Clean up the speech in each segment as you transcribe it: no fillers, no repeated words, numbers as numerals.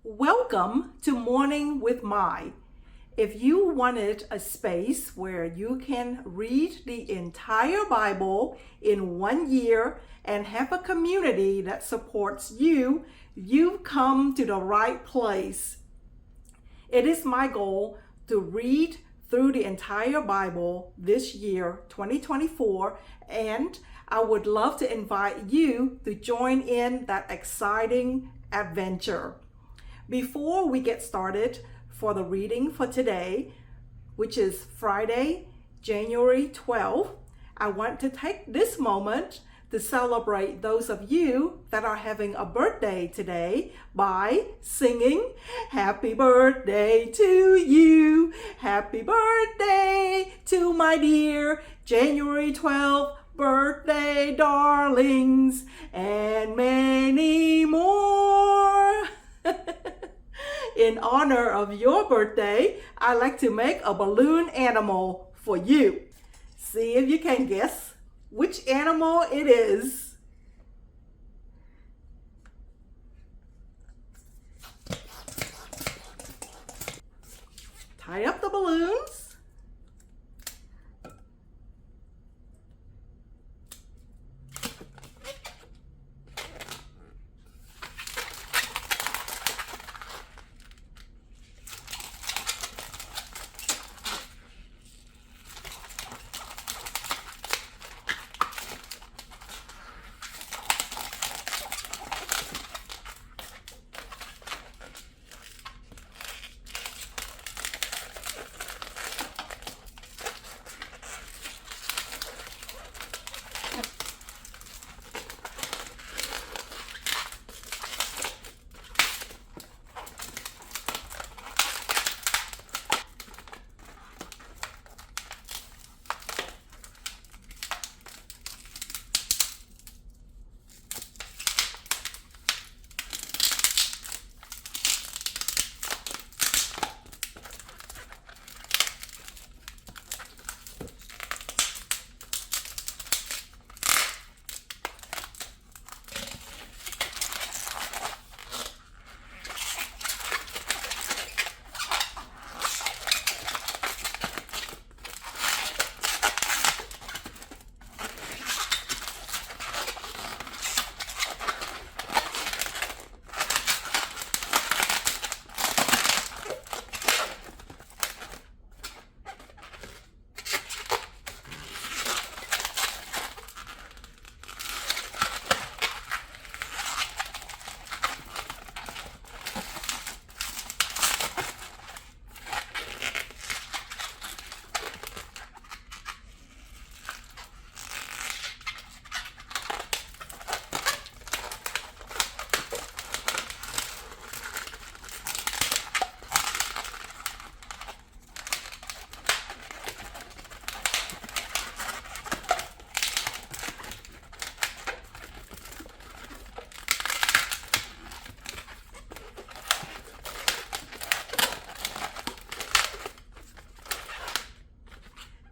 Welcome to Morning with Mai. If you wanted a space where you can read the entire Bible in 1 year and have a community that supports you, you've come to the right place. It is my goal to read through the entire Bible this year, 2024, and I would love to invite you to join in that exciting adventure. Before we get started for the reading for today, which is Friday, January 12th, I want to take this moment to celebrate those of you that are having a birthday today by singing Happy Birthday to you. Happy birthday to my dear January 12th birthday darlings and many more. In honor of your birthday, I like to make a balloon animal for you. See if you can guess which animal it is. Tie up the balloons.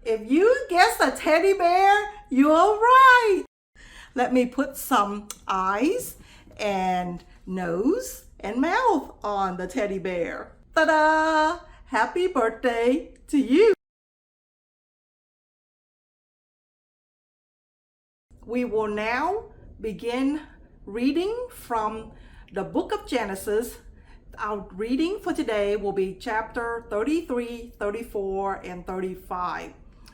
If you guessed a teddy bear, you're right. Let me put some eyes and nose and mouth on the teddy bear. Ta-da! Happy birthday to you. We will now begin reading from the book of Genesis. Our reading for today will be chapter 33, 34, and 35.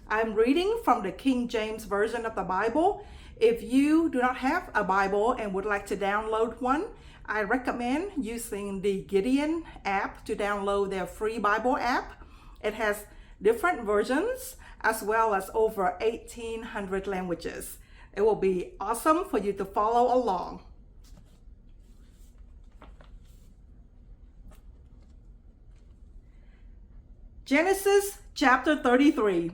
I'm reading from the King James Version of the Bible. If you do not have a Bible and would like to download one, I recommend using the Gideon app to download their free Bible app. It has different versions as well as over 1,800 languages. It will be awesome for you to follow along. Genesis chapter 33.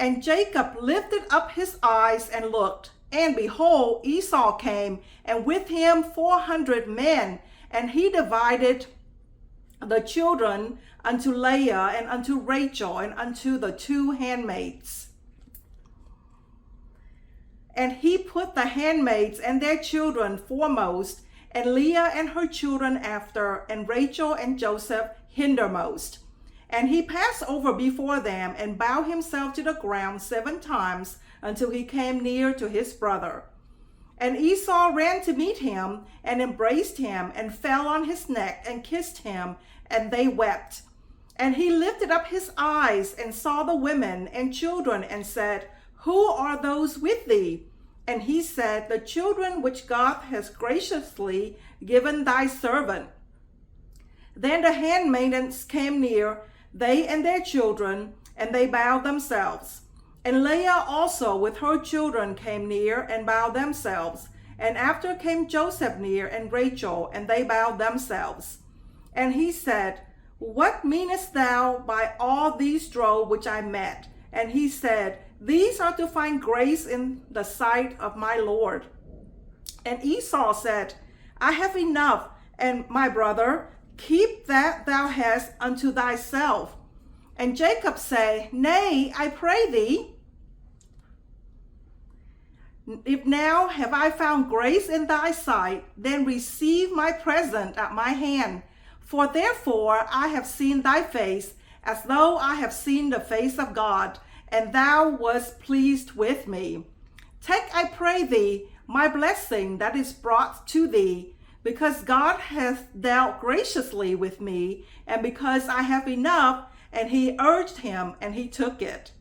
And Jacob lifted up his eyes and looked, and behold, Esau came, and with him 400 men, and he divided the children unto Leah and unto Rachel and unto the two handmaids. And he put the handmaids and their children foremost, and Leah and her children after, and Rachel and Joseph hindermost. And he passed over before them and bowed himself to the ground 7 times until he came near to his brother. And Esau ran to meet him and embraced him and fell on his neck and kissed him, and they wept. And he lifted up his eyes and saw the women and children and said, Who are those with thee? And he said, The children which God has graciously given thy servant. Then the handmaidens came near, they and their children, and they bowed themselves. And Leah also with her children came near and bowed themselves. And after came Joseph near and Rachel, and they bowed themselves. And he said, What meanest thou by all these drove which I met? And he said, These are to find grace in the sight of my Lord. And Esau said, I have enough, and my brother, keep that thou hast unto thyself. And Jacob said, Nay, I pray thee, if now have I found grace in thy sight, then receive my present at my hand. For therefore I have seen thy face, as though I have seen the face of God, and thou wast pleased with me. Take, I pray thee, my blessing that is brought to thee, because God hath dealt graciously with me, and because I have enough. And he urged him, and he took it.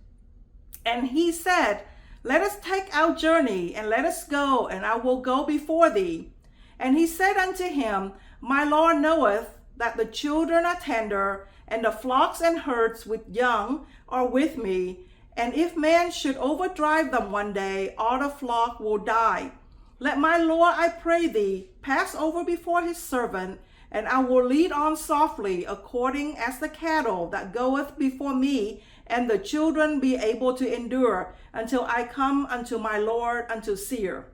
And he said, Let us take our journey, and let us go, and I will go before thee. And he said unto him, My Lord knoweth that the children are tender, and the flocks and herds with young are with me. And if man should overdrive them one day, all the flock will die. Let my Lord, I pray thee, pass over before his servant, and I will lead on softly, according as the cattle that goeth before me, and the children be able to endure, until I come unto my Lord unto Seir.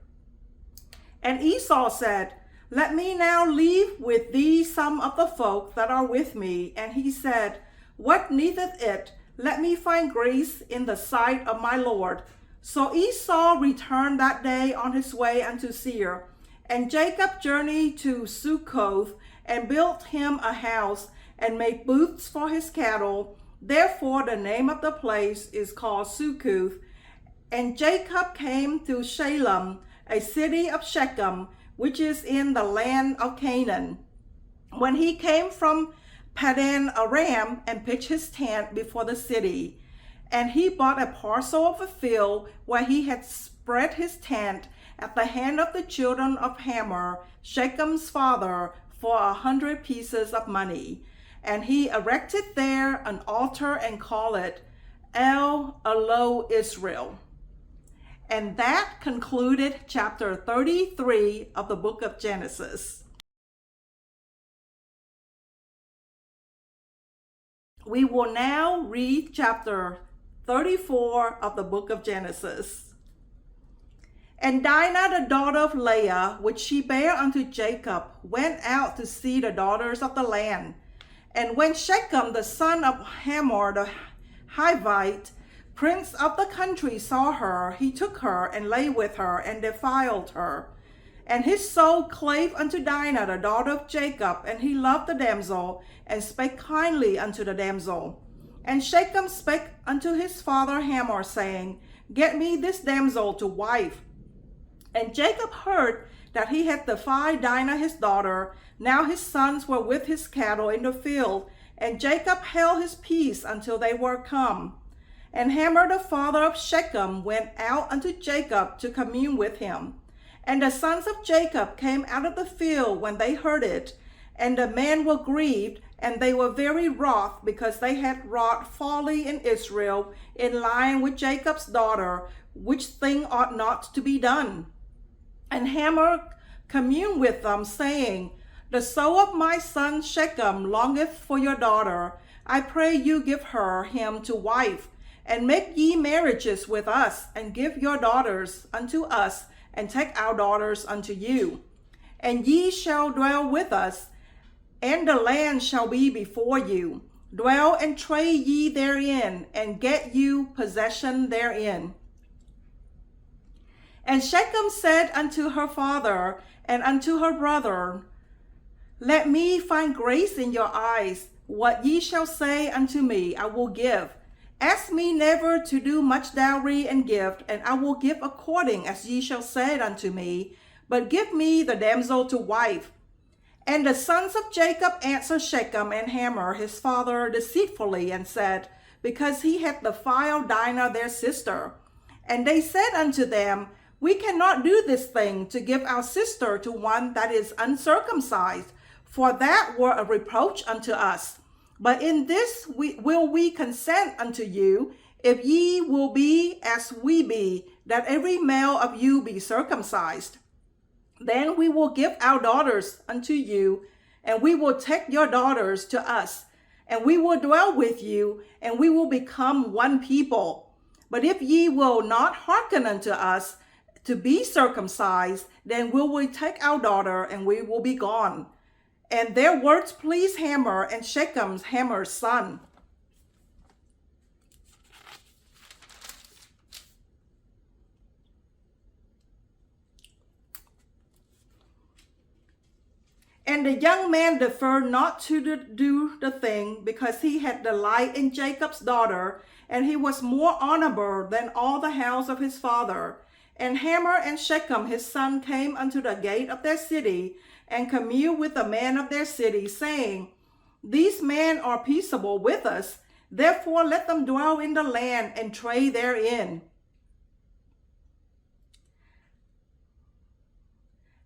And Esau said, Let me now leave with thee some of the folk that are with me. And he said, What needeth it? Let me find grace in the sight of my Lord. So Esau returned that day on his way unto Seir. And Jacob journeyed to Succoth, and built him a house, and made booths for his cattle. Therefore the name of the place is called Succoth. And Jacob came to Shalem, a city of Shechem, which is in the land of Canaan. When he came from Paddan Aram, and pitched his tent before the city. And he bought a parcel of a field where he had spread his tent at the hand of the children of Hamor, Shechem's father, for 100 pieces of money. And he erected there an altar and called it El Elo Israel. And that concluded chapter 33 of the book of Genesis. We will now read chapter 34 of the book of Genesis. And Dinah, the daughter of Leah, which she bare unto Jacob, went out to see the daughters of the land. And when Shechem, the son of Hamor, the Hivite, prince of the country, saw her, he took her and lay with her and defiled her. And his soul clave unto Dinah, the daughter of Jacob, and he loved the damsel, and spake kindly unto the damsel. And Shechem spake unto his father Hamor, saying, Get me this damsel to wife. And Jacob heard that he had defied Dinah his daughter. Now his sons were with his cattle in the field, and Jacob held his peace until they were come. And Hamor the father of Shechem went out unto Jacob to commune with him. And the sons of Jacob came out of the field when they heard it, and the men were grieved, and they were very wroth, because they had wrought folly in Israel, in lying with Jacob's daughter, which thing ought not to be done. And Hamor communed with them, saying, The soul of my son Shechem longeth for your daughter. I pray you give him to wife, and make ye marriages with us, and give your daughters unto us, and take our daughters unto you. And ye shall dwell with us, and the land shall be before you. Dwell and trade ye therein, and get you possession therein. And Shechem said unto her father and unto her brother, Let me find grace in your eyes. What ye shall say unto me, I will give. Ask me never to do much dowry and gift, and I will give according as ye shall say it unto me. But give me the damsel to wife. And the sons of Jacob answered Shechem and Hamor his father deceitfully, and said, Because he had defiled Dinah their sister. And they said unto them, We cannot do this thing to give our sister to one that is uncircumcised, for that were a reproach unto us. But in this will we consent unto you, if ye will be as we be, that every male of you be circumcised. Then we will give our daughters unto you, and we will take your daughters to us, and we will dwell with you, and we will become one people. But if ye will not hearken unto us to be circumcised, then will we take our daughter, and we will be gone. And their words pleased Hamor and Shechem's Hamor's son. And the young man deferred not to do the thing, because he had delight in Jacob's daughter, and he was more honorable than all the house of his father. And Hamor and Shechem his son came unto the gate of their city, and communed with the men of their city, saying, These men are peaceable with us, therefore let them dwell in the land and trade therein.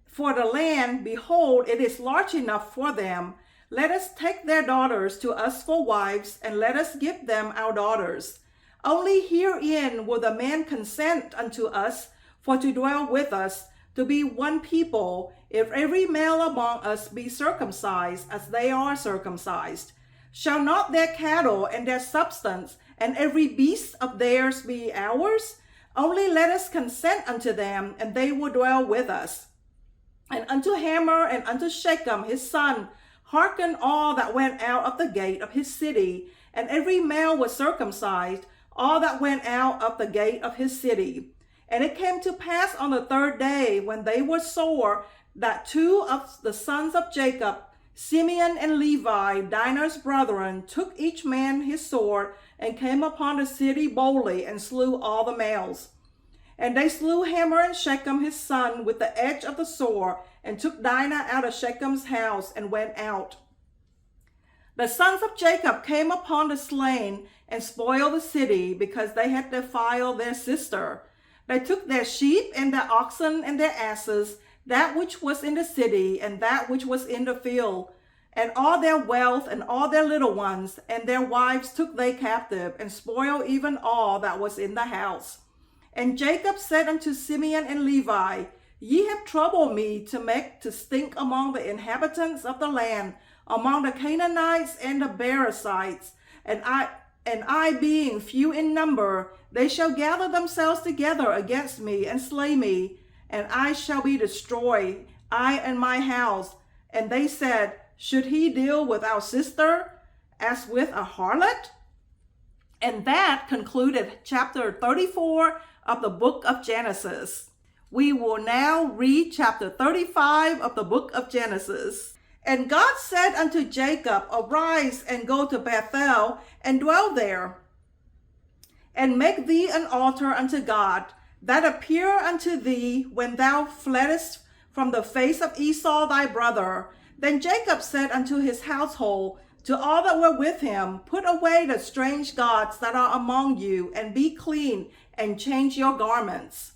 For the land, behold, it is large enough for them. Let us take their daughters to us for wives, and let us give them our daughters. Only herein will the men consent unto us, for to dwell with us, to be one people, if every male among us be circumcised, as they are circumcised. Shall not their cattle and their substance, and every beast of theirs be ours? Only let us consent unto them, and they will dwell with us. And unto Hamor and unto Shechem his son hearken all that went out of the gate of his city, and every male was circumcised, all that went out of the gate of his city. And it came to pass on the third day, when they were sore, that two of the sons of Jacob, Simeon and Levi, Dinah's brethren, took each man his sword, and came upon the city boldly, and slew all the males. And they slew Hamor and Shechem his son with the edge of the sword, and took Dinah out of Shechem's house, and went out. The sons of Jacob came upon the slain, and spoiled the city, because they had defiled their sister. They took their sheep and their oxen and their asses, that which was in the city, and that which was in the field, and all their wealth, and all their little ones, and their wives took they captive, and spoiled even all that was in the house. And Jacob said unto Simeon and Levi, Ye have troubled me to make to stink among the inhabitants of the land, among the Canaanites and the Perizzites, and I being few in number, they shall gather themselves together against me and slay me, and I shall be destroyed, I and my house. And they said, Should he deal with our sister as with a harlot? And that concluded chapter 34 of the book of Genesis. We will now read chapter 35 of the book of Genesis. And God said unto Jacob, Arise and go to Bethel, and dwell there, and make thee an altar unto God, that appear unto thee when thou fleddest from the face of Esau thy brother. Then Jacob said unto his household, to all that were with him, Put away the strange gods that are among you, and be clean, and change your garments.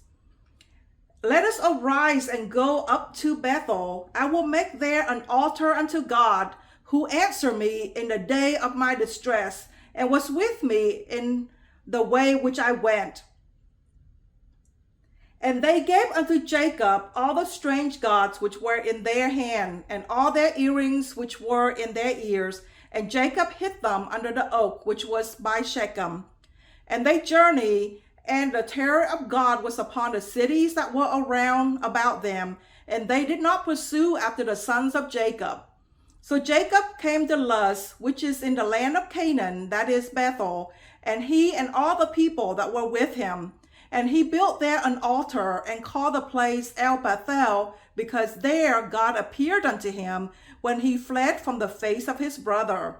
Let us arise and go up to Bethel. I will make there an altar unto God, who answered me in the day of my distress, and was with me in the way which I went. And they gave unto Jacob all the strange gods which were in their hand, and all their earrings which were in their ears, and Jacob hid them under the oak which was by Shechem. And they journeyed, and the terror of God was upon the cities that were around about them, and they did not pursue after the sons of Jacob. So Jacob came to Luz, which is in the land of Canaan, that is Bethel, and he and all the people that were with him. And he built there an altar and called the place El Bethel, because there God appeared unto him when he fled from the face of his brother.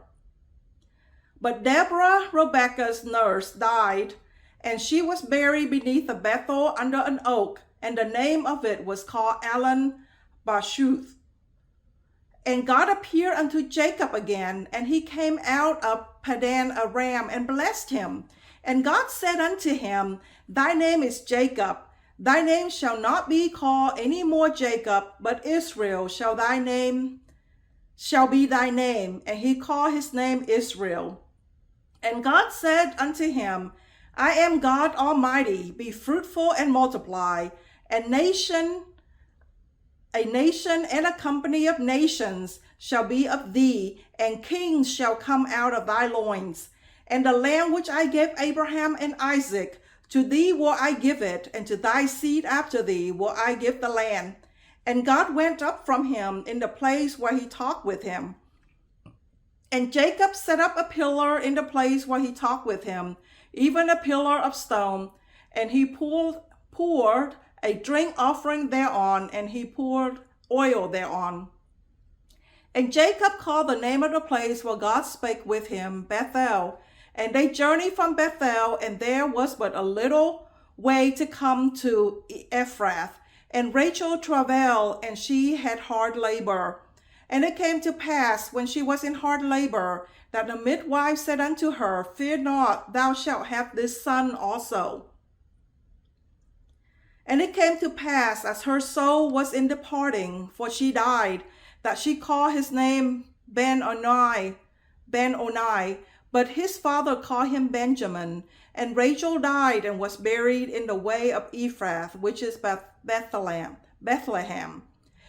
But Deborah, Rebekah's nurse, died, and she was buried beneath a Bethel under an oak, and the name of it was called Alan Bashuth. And God appeared unto Jacob again, and he came out of Padan Aram and blessed him. And God said unto him, Thy name is Jacob. Thy name shall not be called any more Jacob, but Israel shall be thy name. And he called his name Israel. And God said unto him, I am God Almighty, be fruitful and multiply. A nation and a company of nations shall be of thee, and kings shall come out of thy loins. And the land which I gave Abraham and Isaac, to thee will I give it, and to thy seed after thee will I give the land. And God went up from him in the place where he talked with him. And Jacob set up a pillar in the place where he talked with him, even a pillar of stone, and he poured a drink offering thereon, and he poured oil thereon. And Jacob called the name of the place where God spake with him, Bethel. And they journeyed from Bethel, and there was but a little way to come to Ephrath. And Rachel travailed, and she had hard labor. And it came to pass, when she was in hard labor, that the midwife said unto her, Fear not, thou shalt have this son also. And it came to pass, as her soul was in departing, for she died, that she called his name Ben-Oni, but his father called him Benjamin. And Rachel died and was buried in the way of Ephrath, which is Bethlehem.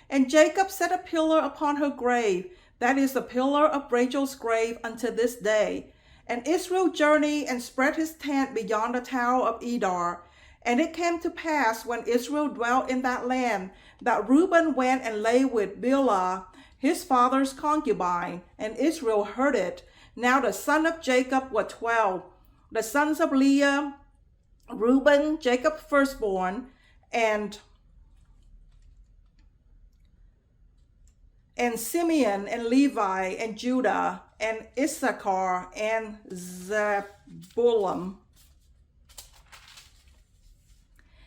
And Jacob set a pillar upon her grave, that is the pillar of Rachel's grave unto this day. And Israel journeyed and spread his tent beyond the tower of Edar. And it came to pass, when Israel dwelt in that land, that Reuben went and lay with Bilhah, his father's concubine, and Israel heard it. Now the sons of Jacob were 12. The sons of Leah, Reuben, Jacob's firstborn, and Simeon, and Levi, and Judah, and Issachar, and Zebulun.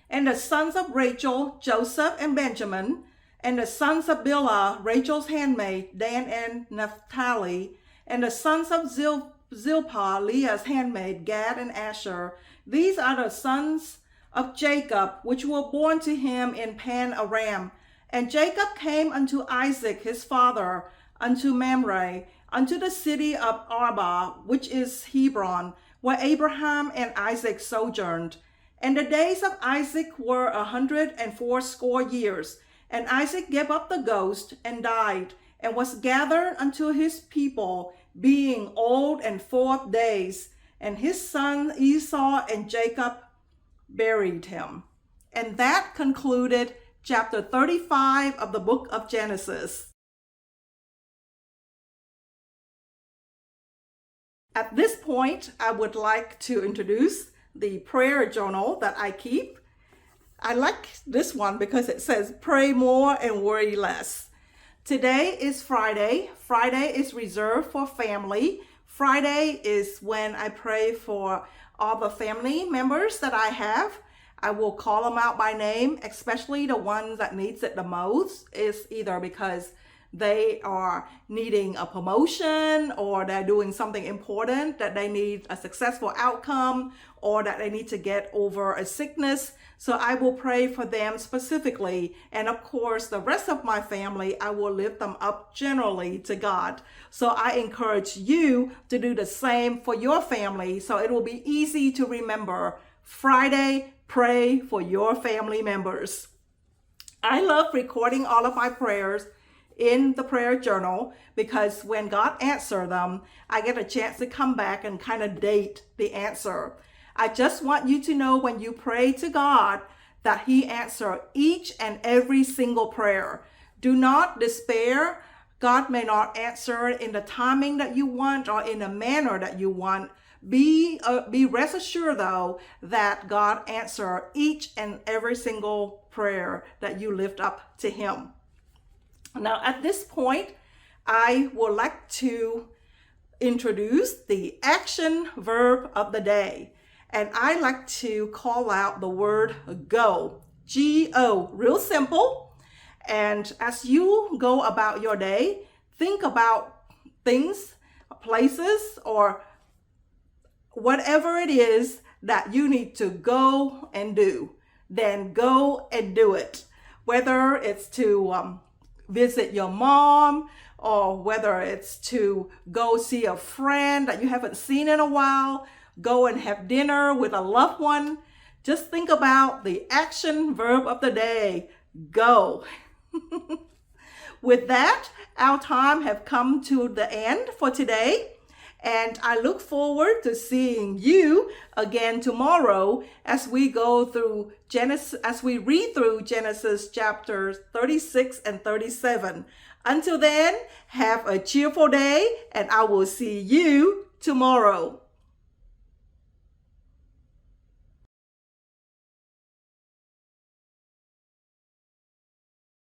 And the sons of Rachel, Joseph and Benjamin. And the sons of Bilhah, Rachel's handmaid, Dan and Naphtali. And the sons of Zilpah, Leah's handmaid, Gad and Asher. These are the sons of Jacob, which were born to him in Pan Aram. And Jacob came unto Isaac his father, unto Mamre, unto the city of Arba, which is Hebron, where Abraham and Isaac sojourned. And the days of Isaac were 180 years. And Isaac gave up the ghost and died, and was gathered unto his people, being old and full of days. And his son Esau and Jacob buried him. And that concluded chapter 35 of the book of Genesis. At this point, I would like to introduce the prayer journal that I keep. I like this one because it says, pray more and worry less. Today is Friday. Friday is reserved for family. Friday is when I pray for all the family members that I have. I will call them out by name, especially the ones that needs it the most. Is either because they are needing a promotion, or they're doing something important that they need a successful outcome, or that they need to get over a sickness. So I will pray for them specifically. And of course, the rest of my family, I will lift them up generally to God. So I encourage you to do the same for your family, so it will be easy to remember. Friday, pray for your family members. I love recording all of my prayers in the prayer journal, because when God answers them, I get a chance to come back and kind of date the answer. I just want you to know, when you pray to God, that He answers each and every single prayer. Do not despair. God may not answer in the timing that you want or in the manner that you want. Be rest assured, though, that God answers each and every single prayer that you lift up to Him. Now, at this point, I would like to introduce the action verb of the day. And I like to call out the word go, G-O, real simple. And as you go about your day, think about things, places, or whatever it is that you need to go and do. Then go and do it. Whether it's to visit your mom, or whether it's to go see a friend that you haven't seen in a while, go and have dinner with a loved one. Just think about the action verb of the day, go. With that, our time have come to the end for today. And I look forward to seeing you again tomorrow as we go through Genesis, as we read through Genesis chapters 36 and 37. Until then, have a cheerful day, and I will see you tomorrow.